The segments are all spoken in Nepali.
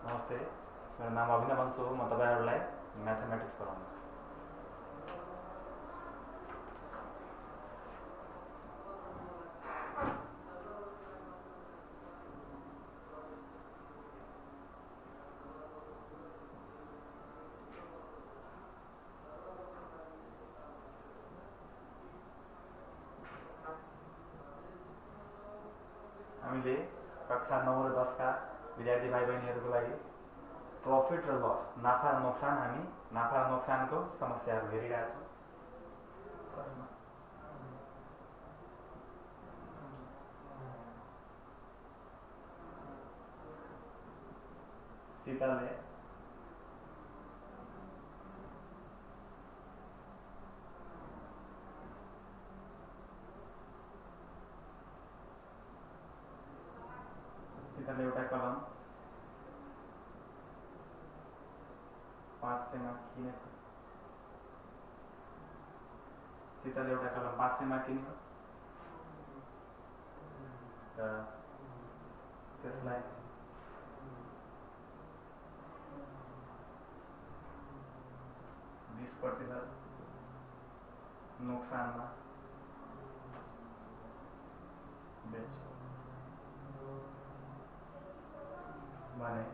नमस्ते, मेरो नाम अभिनव बन्सु हो। म तपाईहरुलाई म्याथमेटिक्स पढाउँछु। हामीले कक्षा 9 र 10 का विद्यार्थी भाइ बहिनीहरुको लागि प्रॉफिट र लस, नाफा र नोक्सान, हामी नाफा र नोक्सानको समस्याहरु हेरिरहेका छौं। प्रश्न सीताले एउटा कलम 500 मा किनेछ। सीताले एउटा कलम 500 मा किन्यो र त्यसलाई 20% नोक्सानमा बेच्यो भने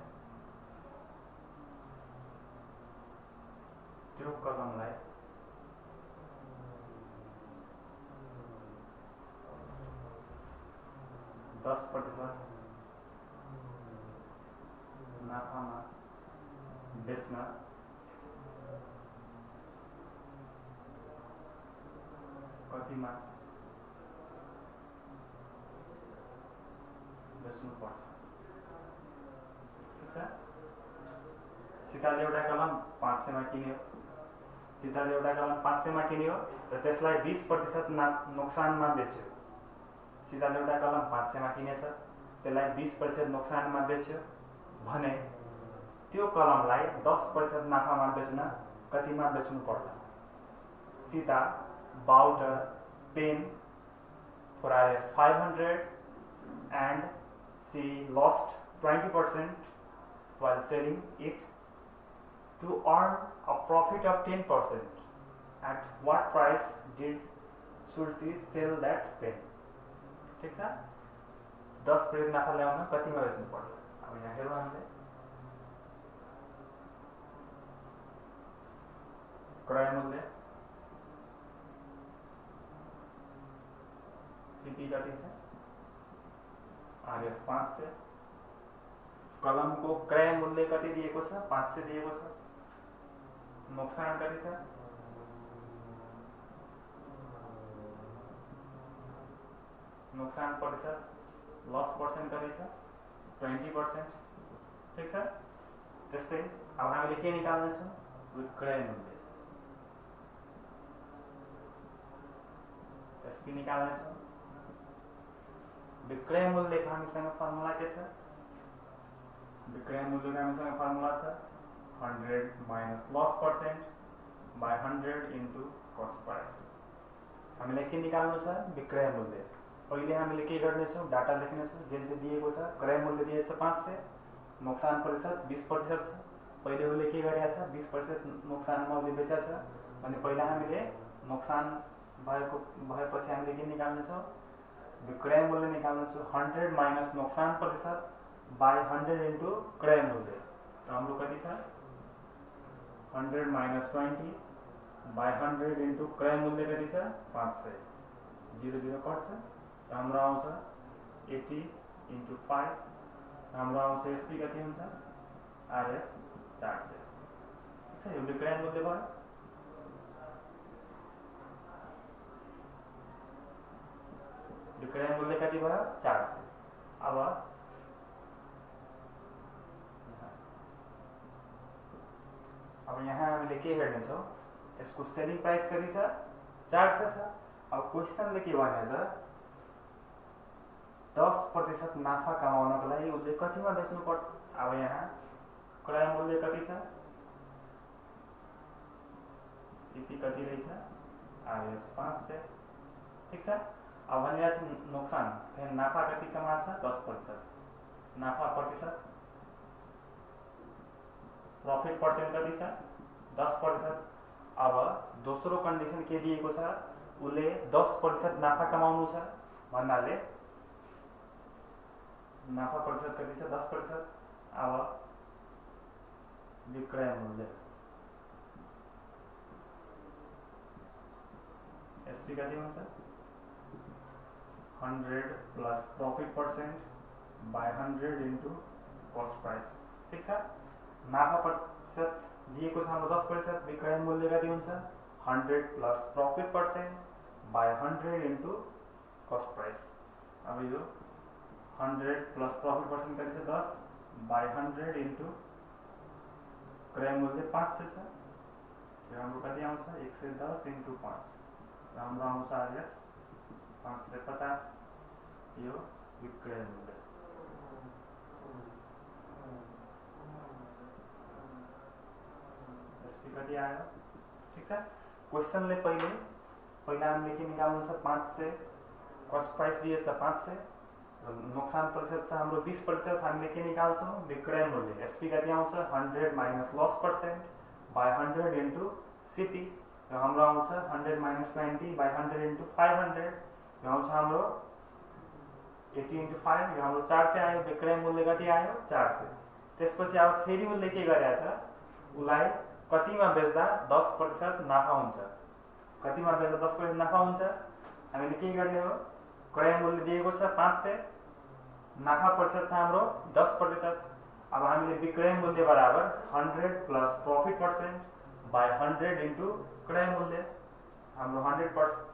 त्यो कलमलाई %10 नाफामा बेच्न कतिमा बेच्नु पर्छ। ठीक छ। सीताले एउटा कलम 500 मा किन्यो। सीताले एउटा कलम 500 मा किन्यो र त्यसलाई 20% नोक्सानमा बेच्यो। सीताले एउटा कलम 500 मा किनेछ, त्यसलाई 20% नोक्सानमा बेच्यो भने त्यो कलमलाई 10% नाफामा बेच्न कतिमा बेच्नु पर्ला। Sita bought a pen for Rs 500 and she lost 20% while selling it. To earn a profit of 10%, at what price should she sell that pen? ठीक छ। 10% नाफा ल्याउन कतिमा बेच्नु पर्यो। अब यहाँ हेरौँ हामीले क्रय मूल्य सीपी कति छ Rs 500। कलमको क्रय मूल्य कति दिएको छ 500 दिएको छ। नोक्सान कति छ नोक्सान प्रतिशत, लस पर्सेन्ट कति छ 20%। ठीक छ। त्यस्तै अब हामीले के निकाल्ने छौं विक्रय मूल्य एसपी निकाल्ने छौं। विक्रय मूल्यको हामीसँग फर्मुला के छ। विक्रय मूल्यको हामीसँग फर्मुला छ 100 minus loss percent by 100 into cost price। हामीले के निकाल्नु छ विक्रय मूल्य। पहिले हामीले के गर्ने छौं डाटा लेख्ने छौं। जे दिएको छ क्रय मूल्य दिएको छ 500, नोक्सान प्रतिशत 20% छ। पहिले उसले के गरेछ 20% नोक्सानमा उसले बेचेछ भने पहिला हामीले नोक्सान भएपछि हामीले के निकाल्ने छौं विक्रय मूल्य निकाल्ने छौं। 100 minus नोक्सान प्रतिशत by 100 into क्रय मूल्य। र हाम्रो कति छ 100 minus 20 by 100 into क्रय मूल्य कति छ 500। 0 कट्छ र हाम्रो आउँछ 80 into 5। हाम्रो आउँछ एसपी कति हुन्छ Rs 400। ठीक छ। यो विक्रय मूल्य भयो। विक्रय मूल्य कति भयो 400। अब यहाँ हामीले के गर्ने छौं यसको सेलिङ प्राइस कति छ 400 छ। अब क्वेशनले के भनेछ 10% नाफा कमाउनको लागि उसले कतिमा बेच्नु पर्छ। अब यहाँ क्रय मूल्य कति छ सीपी कति रहेछ Rs 500। ठीक छ। अब भनिरहेछ नोक्सान नाफा कति कमाछ 10%। नाफा प्रतिशत प्रॉफिट पर्सेंट कति छ 10%। अब दोस्रो कन्डिसन के दिएको छ, उसले 10% नाफा कमाउनु छ भन्नाले नाफा प्रतिशत कति छ 10%। अब विक्रय मूल्य एसपी कति हुन्छ 100 plus profit percent by 100 into cost price. ठीक छ, नाफा प्रतिशत दिएको छ हाम्रो 10%, विक्रय मूल्य कति हुन्छ 100 plus profit percent by 100 into cost price. अब यो 100 प्लस प्रॉफिट पर्सेंट कति छ 10 बाय 100 इन्टु क्रय मूल्य 500 छ, यो हाम्रो कति आउँछ 110 इन्टु 5, हाम्रो आउँछ आरएस 550, यो विक्रय मूल्य। एसपी कति आयो। ठीक छ, क्वेशनले पहिला हामीले के निकाल्नु छ 500, कस्ट प्राइस दिएछ 500, नुकसान प्रतिशत छ हाम्रो 20%, हामीले के निकाल्छौं विक्रय मूल्य। एसपी कति आउँछ 100 minus loss percent by 100 into CP, यो हाम्रो आउँछ 100 माइनस 20 बाय 100 इन्टु 500, यो आउँछ हाम्रो 80 इन्टु 5, यो हाम्रो 400 आयो। विक्रय मूल्य कति आयो 400। त्यसपछि अब फेरि उसले के गरेछ, उलाई कतिमा बेच्दा 10% नाफा हुन्छ, कतिमा बेच्दा 10% नाफा हुन्छ, हामीले के गर्ने हो, क्रय मूल्य दिएको छ 500, नाफा प्रतिशत छ हाम्रो 10%। अब हामीले विक्रय मूल्य बराबर 100 plus profit percent by 100 into क्रय मूल्य, हाम्रो 100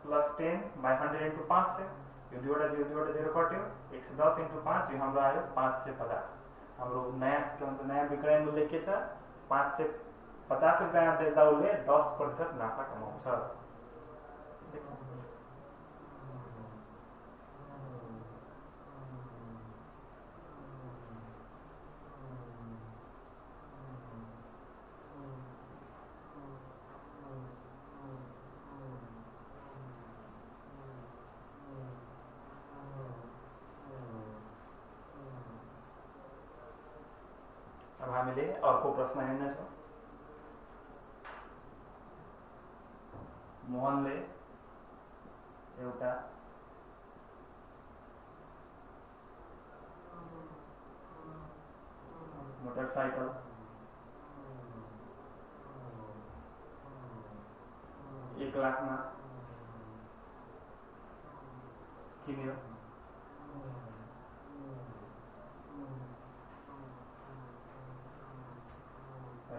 प्लस 10 बाय 100 इन्टु 500, यो दुईवटा 0 कट्यो, 110 इन्टु 5, यो हाम्रो आयो 550। हाम्रो नयाँ के भन्छ नयाँ विक्रय मूल्य के छ 550 रुपैयाँमा बेच्दा उसले 10% नाफा कमाउँछ। ठीक छ, अब हामीले अर्को प्रश्न हेर्नेछौँ। मोहनले एउटा मोटरसाइकल 1 लाखमा किन्यो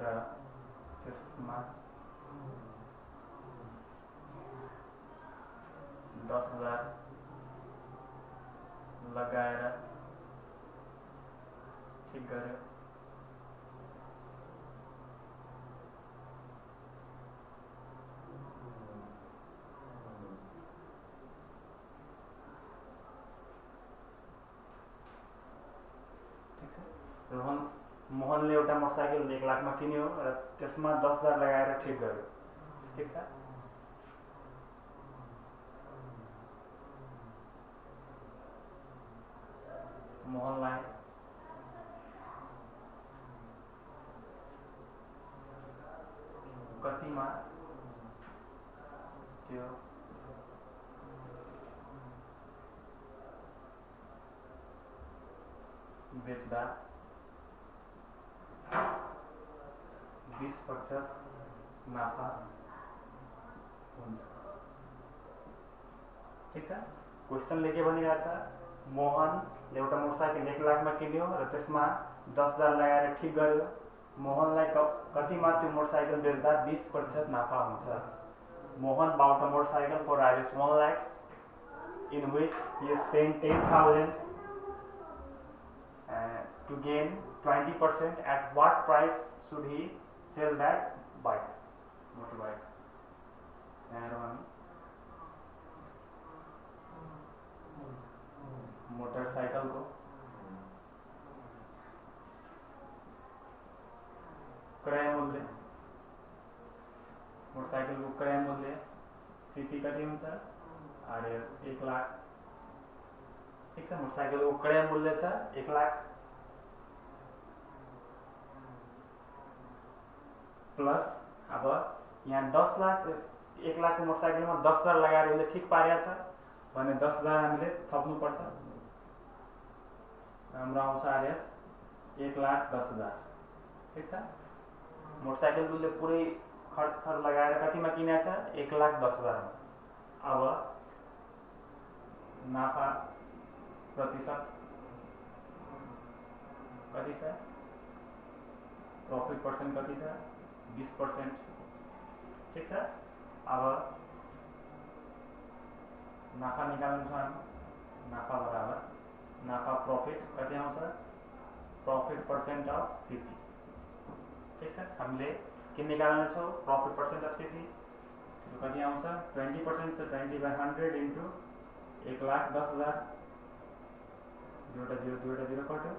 र त्यसमा 10,000 लगाएर ठीक गर्यो। मोहनले एउटा मोटरसाइकल 1 लाखमा किन्यो र त्यसमा 10,000 लगाएर ठीक गर्यो। ठीक छ, मोहनलाई कतिमा त्यो बेच्दा 20% नाफा हुन्छ। ठीक छ, क्वेशनले के भनिरहेछ, मोहनले एउटा मोटरसाइकल 1 लाखमा किन्यो र त्यसमा 10,000 लगाएर ठीक गर्यो। मोहनलाई कतिमा त्यो मोटरसाइकल बेच्दा 20% नाफा हुन्छ। Mohan bought a motorcycle for Rs 1 lakhs in which he spent 10,000 to gain 20%. At what price should he sell that bike, motorbike? Motorcycle को क्रय मूल्य, मोटरसाइकल को क्रय मूल्य सीपी कति हुन्छ आरएस 1 लाख। ठीक छ, मोटरसाइकल को क्रय मूल्य छ 1 लाख प्लस अब यहाँ 10 लाख 1 लाखको मोटरसाइकलमा 10,000 लगाएर उसले ठिक पारेको छ भने 10,000 हामीले थप्नुपर्छ। हाम्रो आउँछ आरएस 1,10,000। ठिक छ। मोटरसाइकल उसले पुरै खर्च लगाएर कतिमा किनेछ 1,10,000 मा। अब नाफा प्रतिशत कति छ, प्रॉफिट पर्सेंट कति छ 20%। ठीक छ। अब नाफा निकाल्नु छ हामी। नाफा बराबर नाफा प्रॉफिट कति आउँछ, प्रॉफिट पर्सेंट अफ सीपी। ठीक छ। हामीले के निकाल्नु छ, प्रॉफिट पर्सेंट अफ सीपी कति आउँछ 20% छ। 20/100 इन्टु 1,10,000। दुईवटा जीरो कट्यो।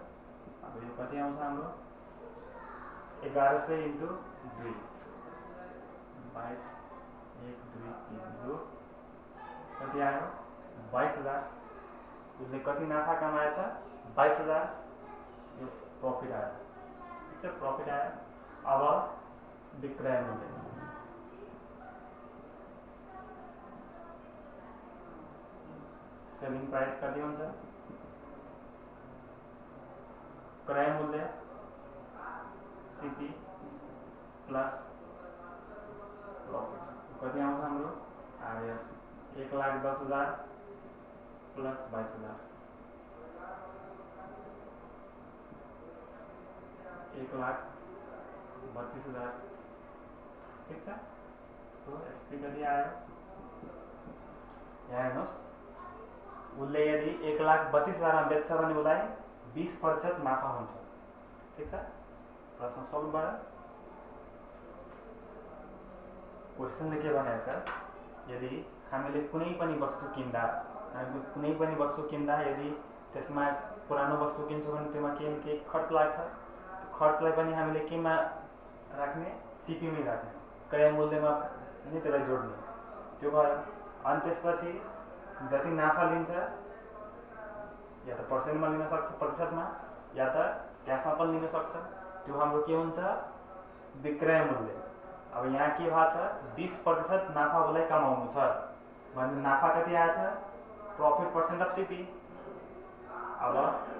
अब यो कति आउँछ हाम्रो 1100 इन्टु 2 22 1 2 3 यो कति आयो 22,000। उसले कति नाफा कमाएछ 22,000। यो प्रॉफिट आयो। ठीक छ। प्रॉफिट आयो। अब विक्रय मूल्य सेलिङ प्राइस कति हुन्छ, क्रय मूल्य सीपी प्लस प्रॉफिट कति आउँछ हाम्रो आरएस 1,10,000 प्लस 22,000 1,32,000। ठीक छ। इसको एसपी कति आयो यहाँ हेर्नुहोस्, उसले यदि 1,32,000 मा बेच्छ भने उसलाई 20% नाफा हुन्छ। ठीक छ। प्रश्न सल्भ भयो। क्वेशनले के भनेको छ, यदि हामीले कुनै पनि वस्तु किन्दा यदि त्यसमा पुरानो वस्तु किन्छौँ भने त्यसमा के न के खर्च लाग्छ, खर्चलाई पनि हामीले केमा राख्ने सीपी मै राख्ने, क्रय मूल्यमा नि त्यसलाई जोड्ने। त्यो भयो। अनि त्यसपछि जति नाफा लिन्छ या त पर्सेन्टमा लिन सक्छ, प्रतिशतमा, या त क्याशमा पनि लिन सक्छ। त्यो हाम्रो के हुन्छ विक्रय मूल्य। अब यहाँ के भएको छ 20% नाफा उसलाई कमाउनु छ भने नाफा कति आएछ प्रॉफिट पर्सेंट अफ सीपी। अब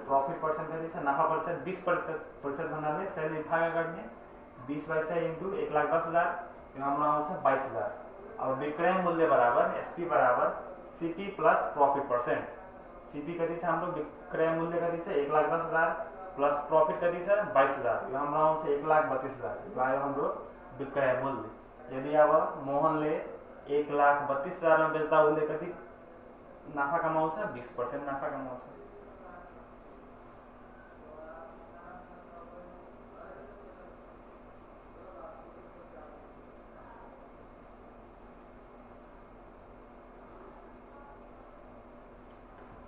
प्रॉफिट पर्सेंट कति छ, नाफा प्रतिशत 20%। प्रतिशत भन्नाले सैले भागा गर्ने 20/100 इन्टु 1,10,000 यो हाम्रो आउँछ 22,000। अब विक्रय मूल्य बराबर एसपी बराबर CP plus profit percent. CP कति छ हाम्रो, विक्रय मूल्य कति छ 1,10,000 प्लस प्रॉफिट कति छ 22,000 यो हाम्रो आउँछ 1,32,000। यो आयो हाम्रो विक्रय मूल्य। यदि अब मोहनले 1,32,000 मा बेच्दा उसले कति नाफा कमाउँछ 20% नाफा कमाउँछ।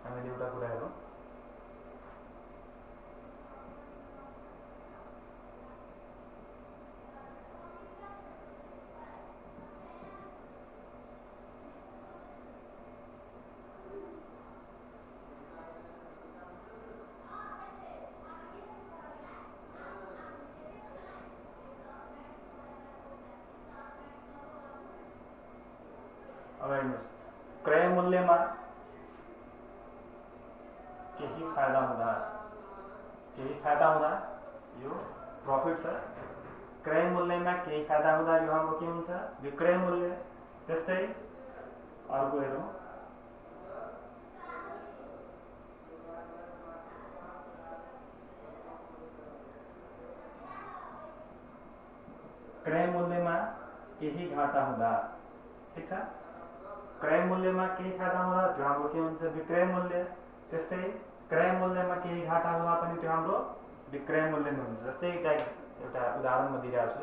हामीले एउटा कुरा हेरौँ, अब हेर्नुहोस् क्रय मूल्यमा केही फाइदा हुँदा यो प्रॉफिट छ। क्रय मूल्यमा केही फाइदा हुँदा यो हाम्रो के हुन्छ विक्रय मूल्य। त्यस्तै अर्को हेरौँ, क्रय मूल्यमा केही घाटा हुँदा। ठीक छ। क्रय मूल्यमा केही फाइदा हुँदा त्यो हाम्रो के हुन्छ विक्रय मूल्य। त्यस्तै क्रय मूल्यमा केही घाटा हुँदा पनि त्यो हाम्रो विक्रय मूल्य नै हुन्छ। जस्तै एउटा उदाहरण म दिइरहेको छु।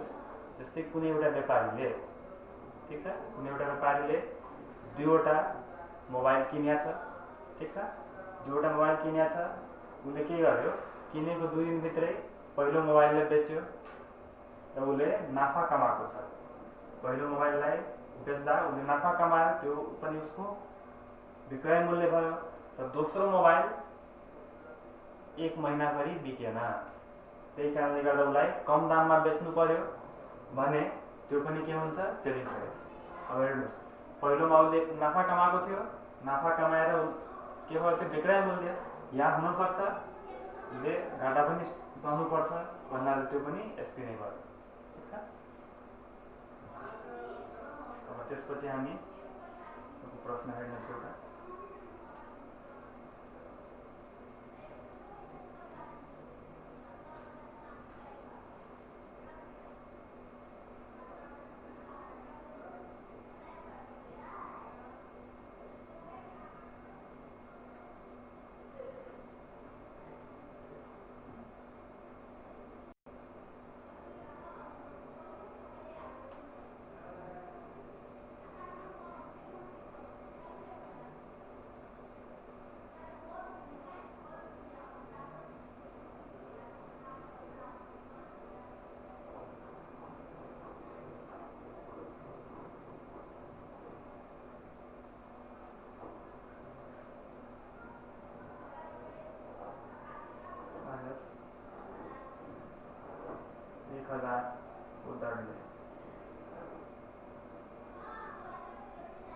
जस्तै कुनै एउटा व्यापारीले, ठीक छ, कुनै एउटा व्यापारीले 2वटा मोबाइल किनेको छ। ठीक छ। 2वटा मोबाइल किनेको छ। उसले के गर्यो, किनेको 2 दिनभित्रै पहिलो मोबाइललाई बेच्यो र उसले नाफा कमाएको छ। पहिलो मोबाइललाई बेच्दा उसले नाफा कमायो, त्यो पनि उसको विक्रय मूल्य भयो। र दोस्रो मोबाइल 1 महिनाभरि बिकेन, त्यही कारणले गर्दा उसलाई कम दाममा बेच्नु पर्यो भने त्यो पनि के हुन्छ सेलिङ प्राइस। अब हेर्नुहोस् पहिलोमा उसले नाफा कमाएको थियो, नाफा कमाएर के भयो त्यो विक्रय मूल्य, या हुनसक्छ उसले घाटा पनि सहनुपर्छ भन्नाले त्यो पनि एसपी नै भयो। ठिक छ। अब त्यसपछि हामी प्रश्न हेर्नेछौँ एउटा।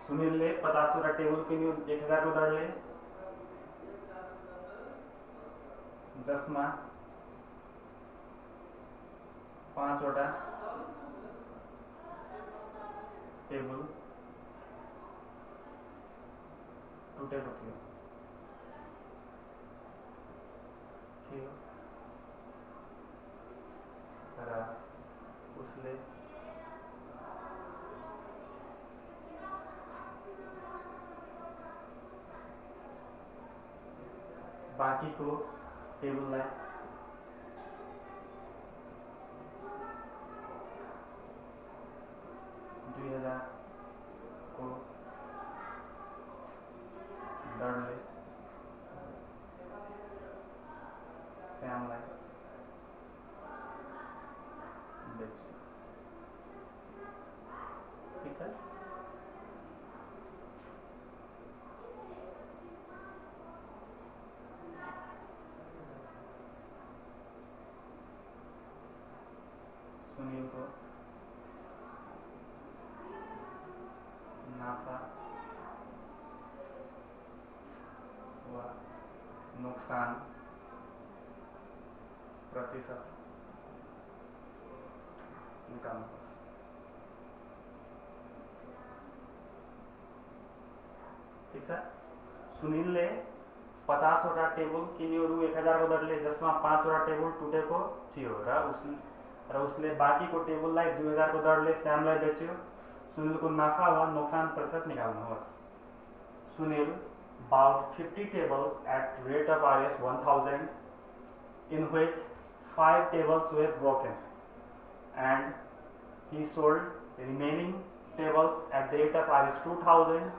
सुनीलले 50 वटा टेबल किन्यो 1000 को दरले, जसमा 5 वटा टेबल टुटेको थियो। र उसले बाँकीको टेबललाई 2000 को दरले श्यामलाई बेच्यो। ठीक छ। सुनीलको नाफा वा नुकसान प्रतिशत निकाल्नुहोस्। ठीक छ। सुनीलले 50 वटा टेबल किन्यो रु 1000 को दरले, जसमा 5 वटा टेबल टुटेको थियो र उसले बाँकीको टेबललाई 2000 को दरले श्यामलाई बेच्यो। सुनीलको नाफा वा नोक्सान प्रतिशत निकाल्नुहोस्। Sunil bought 50 tables at rate of Rs 1000, in which 5 tables were broken, and he sold remaining tables at the rate of Rs 2000.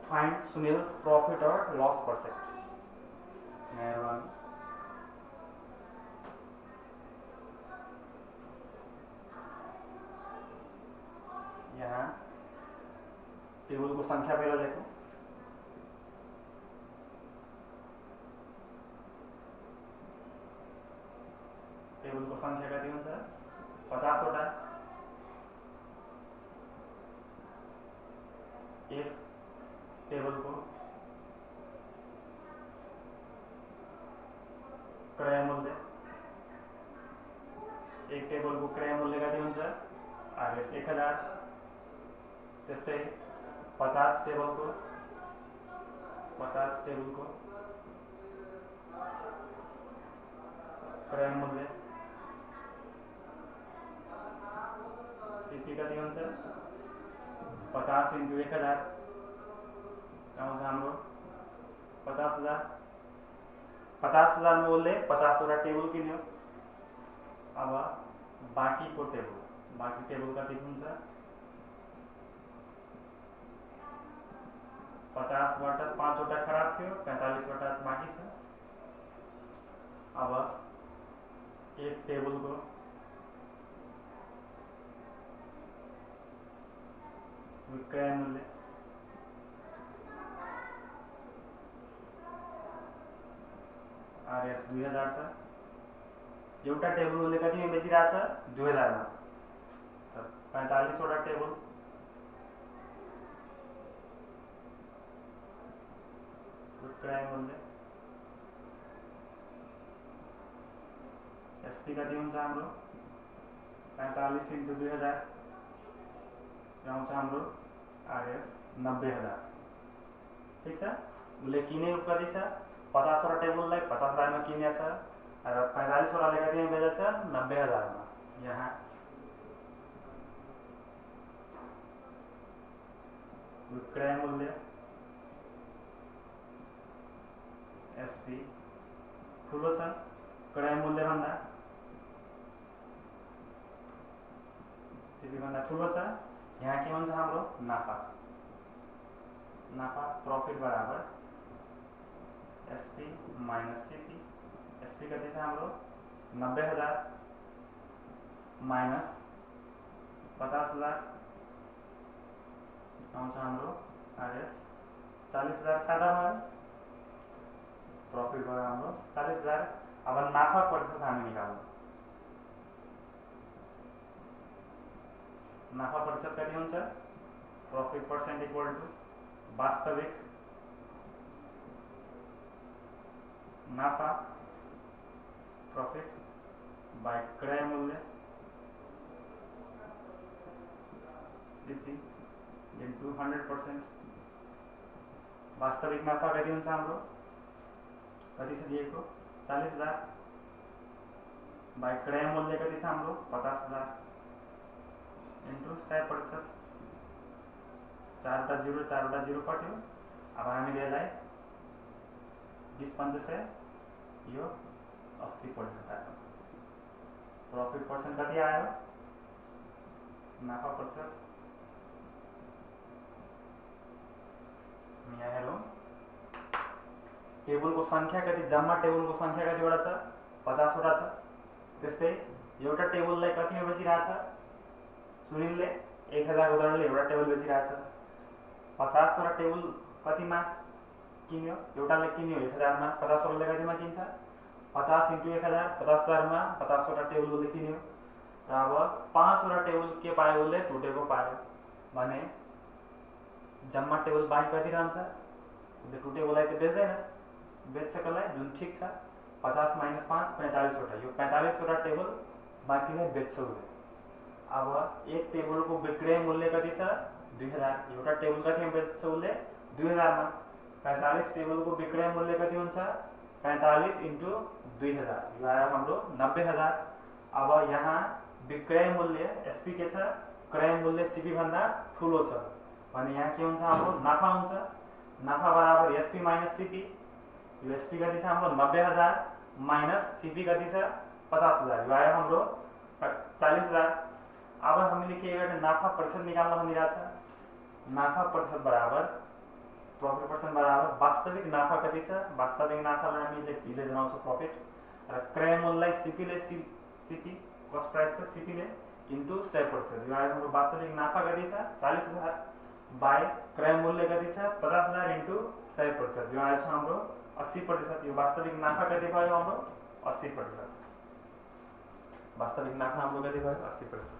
Find Sunil's profit or loss percent. मेहरबानी। यहाँ टेबल को संख्या पहला देखो। टेबल को संख्या कति हुन्छ 50 वटा। एक टेबल को क्रय मूल्य, एक टेबल को क्रय मूल्य कति हुन्छ Rs 1000। त्यस्तै 50 टेबल को क्रय मूल्य सीपी कति हुन्छ 50 × 1000 आउँछ हाम्रो 50,000। 50,000 मूल्य 50 वटा टेबल किन्यो। अब बाँकी टेबल कति हुन्छ 50 बाट 5 वटा खराब थियो, 45 वटा बाँकी छ। अब एक टेबल को विक्रय मूल्य Rs 2000 छ। एउटा टेबल मूल्य कतिमा बेचिरहेछ 2000 मा त 45 वटा टेबल विक्रय मूल्य एसपी कति हुन्छ हाम्रो 45 × 2000 आउँछ हाम्रो आरएस 90000 ठीक छ। उसले किनेको कति छ 50 वटा टेबललाई 50,000 मा किनेको छ र 45 वटाले कतिमा बेचेको छ 90000 मा। यहाँ विक्रय मूल्य एसपी ठुलो छ क्रय मूल्य भन्दा सीपी भन्दा ठुलो छ। यहाँ के हुन्छ हाम्रो नाफा प्रॉफिट बराबर एसपी माइनस सीपी। एसपी कति छ हाम्रो 90000 माइनस 50,000 आउँछ हाम्रो आरएस 40,000 फाइदा भयो प्रॉफिट भयो हाम्रो 40,000। अब नाफा प्रतिशत हामी निकाल्नु। नाफा प्रतिशत कति हुन्छ प्रॉफिट परसेंट इक्वल टू वास्तविक नाफा प्रॉफिट बाय क्रय मूल्य सीपी इनटू 100%। वास्तविक नाफा कति हुन्छ हाम्रो कति छ दिएको 40,000 बाय क्रय मूल्य कति छ हाम्रो 50,000 इन्टु 100%। 4 वटा 0 कट्यो। अब हामीले यसलाई 20 यो 80% आयो। प्रॉफिट परसेंट कति आयो नाफा प्रतिशत यहाँ हेरौँ टेबल को संख्या कति जम्मा टेबल को संख्या कति वटा छ 50 वटा छ। त्यस्तै एउटा टेबललाई कतिमा बेचिरहेछ सुनिलले 1000 को दरले एउटा टेबल बेचिरहेछ। 50 वटा टेबल कतिमा किन्यो एउटाले किन्यो 1000 मा 50 वटाले कतिमा किन्छ 50 × 1000 50,000 मा 50 वटा टेबल उसले किन्यो र अब 5 वटा टेबल के पायो उसले टुटेको पायो भने जम्मा टेबल बाँकी कति रहन्छ उसले टुटेकोलाई त बेच्दैन बेच्छकोलाई जुन ठीक छ 50 - 5 45 वटा यो 45 वटा टेबल बाँकीलाई बेच्छ उसले। अब एक टेबल को विक्रय मूल्य कति छ 2000 एउटा टेबल कतिमा बेच्छ उसले 2000 मा 45 टेबल को विक्रय मूल्य कति हुन्छ 45 × 2000 यो आयो हाम्रो 90000। अब यहाँ विक्रय मूल्य एसपी के छ क्रय मूल्य सीपी भन्दा ठुलो छ भने यहाँ के हुन्छ हाम्रो नाफा हुन्छ। नाफा बराबर एसपी माइनस सीपी। यो एसपी कति छ हाम्रो 90000 माइनस सीपी कति छ 50,000 यो आयो हाम्रो 40,000। अब हामीले के गर्ने नाफा प्रतिशत निकाल्न भनिरहेछ। नाफा प्रतिशत बराबर प्रॉफिट परसेंट बराबर वास्तविक नाफा कति छ वास्तविक नाफालाई हामीले पीले जनाउँछ प्रॉफिट र क्रय मूल्यलाई सीपीले सीपी कस्ट प्राइस छ सीपीले इन्टु 100%। यो आयो हाम्रो वास्तविक नाफा कति छ 40,000 बाय क्रय मूल्य कति छ 50,000 इन्टु 100%। यो आयो हाम्रो 80%। यो वास्तविक नाफा कति भयो हाम्रो 80%। वास्तविक नाफा हाम्रो कति भयो 80%।